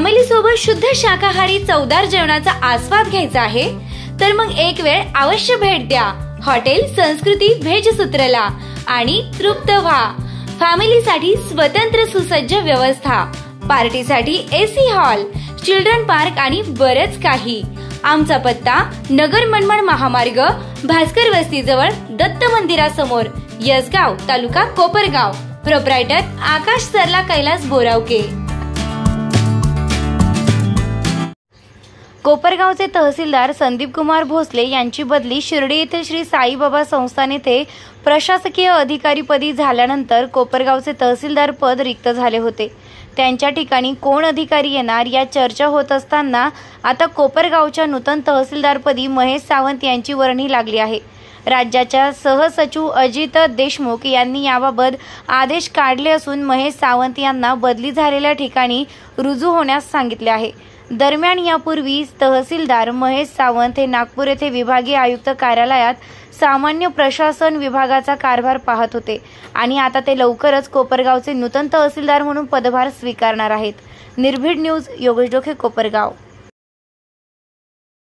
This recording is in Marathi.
फॅमिली सोबत शुद्ध शाकाहारी चवदार जेवणाचा आस्वाद घ्यायचा आहे तर मग एक वेळ अवश्य भेट द्या हॉटेल संस्कृती व्हेज सूत्रला आणि तृप्त व्हा। फॅमिलीसाठी स्वतंत्र सुसज्ज व्यवस्था, पार्टीसाठी एसी हॉल, चिल्ड्रन पार्क आणि बरच काही। आमचा पत्ता नगर मनमाड महामार्ग, भास्कर वस्ती जवळ, दत्त मंदिरासमोर, यसगाव, तालुका कोपरगाव। प्रोप्रायटर आकाश सरला कैलास बोरावके। कोपरगावचे तहसीलदार संदीप कुमार भोसले यांची बदली शिर्डी येथील श्री साईबाबा संस्थान येथे प्रशासकीय अधिकारीपदी झाल्यानंतर कोपरगावचे तहसीलदार पद रिक्त झाले होते। त्यांच्या ठिकाणी कोण अधिकारी येणार या चर्चा होत असताना आता कोपरगावच्या नूतन तहसीलदारपदी महेश सावंत यांची वर्णी लागली आहे। राज्याच्या सहसचिव अजित देशमुख यांनी याबाबत आदेश काढले असून महेश सावंत यांना बदली झालेल्या ठिकाणी रुजू होण्यास सांगितले आहे। दरम्यान यापूर्वी तहसीलदार महेश सावंत हे नागपूर येथे विभागीय आयुक्त कार्यालयात सामान्य प्रशासन विभागाचा कारभार पाहत होते आणि आता ते लवकरच कोपरगावचे नूतन तहसीलदार म्हणून पदभार स्वीकारणार आहेत। निर्भीड न्यूज, योगेश डोके, कोपरगाव।